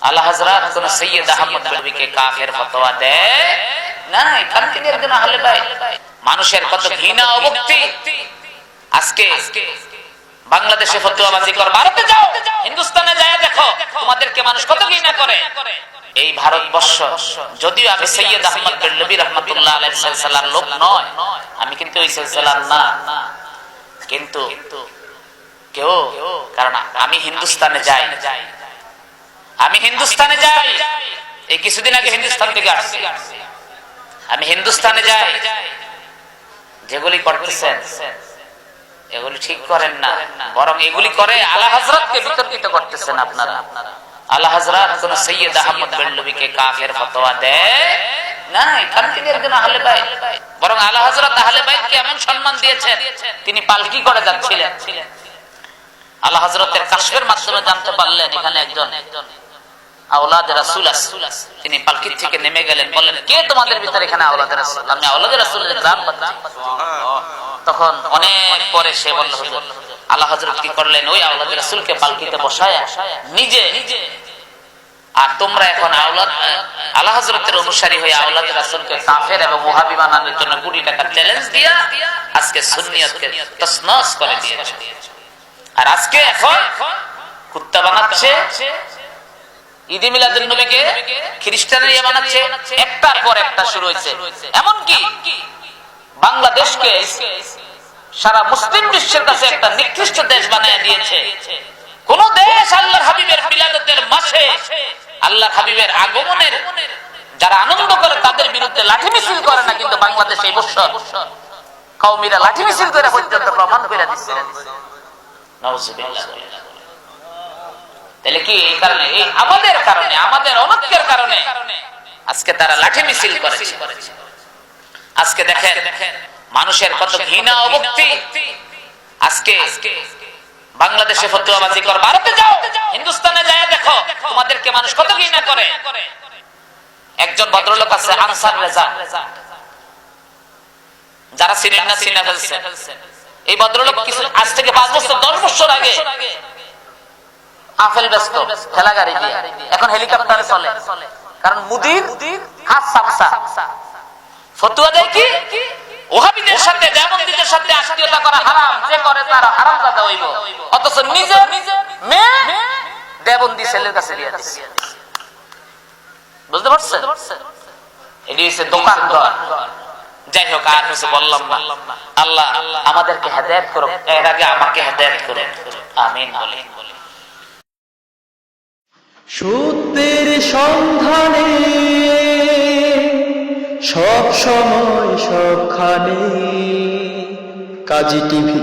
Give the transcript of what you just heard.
আলা হযরত কোন সৈয়দ আহমদ বেলবিকে কাফের ফতোয়া দেয় না। এখান থেকে একজন আহলে বাইত। মানুষের কত ঘৃণা অবক্তি। আজকে বাংলাদেশে ফতোয়াবাজি কর, ভারতে যাও, হিন্দুস্তানে যায় দেখো তোমাদেরকে মানুষ কত ঘৃণা করে। এই ভারতবর্ষ, যদিও আমি সৈয়দ আহমদ বেলবি রহমাতুল্লাহ আলাইহি সিলসিলার লোক নয়, আমি কিন্তু ওই সিলসিলার না, কিন্তু কেউ, কারণ আমি হিন্দুস্তানে যাই, আমি হিন্দুস্তানে যাই, এই কিছুদিন আগে হিন্দুস্তান থেকে আসছি, আমি হিন্দুস্তানে যাই, যেগুলি করতেছেন এগুলি ঠিক করেন না, বরং এগুলি করে আলা হযরতকে বিতর্কিত করতেছেন আপনারা। আলা হযরত কোন সৈয়দ আহমদ বেলবিকে কাফের ফতোয়া দেয় না। এখান থেকে একজন আহলে বাইত, বরং আলা হযরত আহলে বাইতকে এমন সম্মান দিয়েছেন, তিনি পালকি করে যাচ্ছিলেন, আলা হযরতের কাশফের মাধ্যমে জানতে পারলেন এখানে একজন আওলাদে রাসূল আছে। তিনি পালকির থেকে নেমে গেলেন, বললেন কে তোমাদের ভিতরে এখানে আওলাদে রাসূল? আমি আওলাদে রাসূলের গ্রাম পাচ্ছি। তখন অনেক পরে সে বলল, হুজুর আলা হযরত কি করলেন, ওই আওলাদে রাসূলকে পালকিতে বসায়া নিজে, আর তোমরা এখন আলা হযরতের অনুসারী হয়ে আওলাদে রাসূলকে কাফের এবং ওহাবি বানানোর জন্য কোটি টাকা চ্যালেঞ্জ দিয়া আজকে সুন্নিয়তকে তছনছ করে দিয়েছে। আর আজকে এখন কুত্তা বানাচ্ছে, ঈদে মিলাদুন নবীকে খ্রিস্টানেরা বানাচ্ছে, একটার পর একটা শুরু হয়েছে। এমনকি বাংলাদেশকে সারা মুসলিম বিশ্বের কাছে একটা নিকৃষ্ট দেশ বানায় দিয়েছে। কোন দেশ আল্লাহর হাবিবের মিলাদতের মাসে, আল্লাহর হাবিবের আগমনের যারা আনন্দ করে তাদের বিরুদ্ধে লাঠি মিছিল করে না, কিন্তু বাংলাদেশ এই বছর কওমিরা লাঠি মিছিল করে পর্যন্ত প্রমাণ করে দিচ্ছে। নাউজুবিল্লাহ। তাহলে কি এই কারণে, এই আমাদের কারণে, আমাদের অনৈক্যের কারণে আজকে তারা লাঠি মিছিল করেছে। আজকে দেখেন মানুষের কত ঘৃণা অবক্তি। আজকে বাংলাদেশে ফতোয়াবাজি কর, ভারতে যাও, হিন্দুস্তানে যায় দেখো তোমাদেরকে মানুষ কত ঘৃণা করে। একজন ভদ্রলোক আছে আনসার রেজা, যারা চিনেন না চিনে ফেলছেন। এই ভদ্রলোক কিছু আজ থেকে 5 বছর 10 বছর আগে আফেল ব্যস্ত ঠেলা গাড়ি দিয়ে, এখন হেলিকপ্টারে চলে, কারণ মুদির হাত সামসা। ফতোয়া দেয় কি ওহাবিদের সাথে, দেওবন্দিদের সাথে আত্মীয়তা করা হারাম, যে করে তার হারামজাদা হইব, অথচ নিজে মেয়ে দেওবন্দি ছেলের কাছে দিয়ে দিচ্ছে। বুঝতে পারছেন? এটি হচ্ছে দোকানদার। যাই হোক, আর কিছু বললাম না। আল্লাহ আমাদেরকে হেদায়েত করুক, এর আগে আমাকে হেদায়েত করুক, আমিন বলেন। সত্যের সন্ধানে সব সময় সবখানে কাজী টিভি।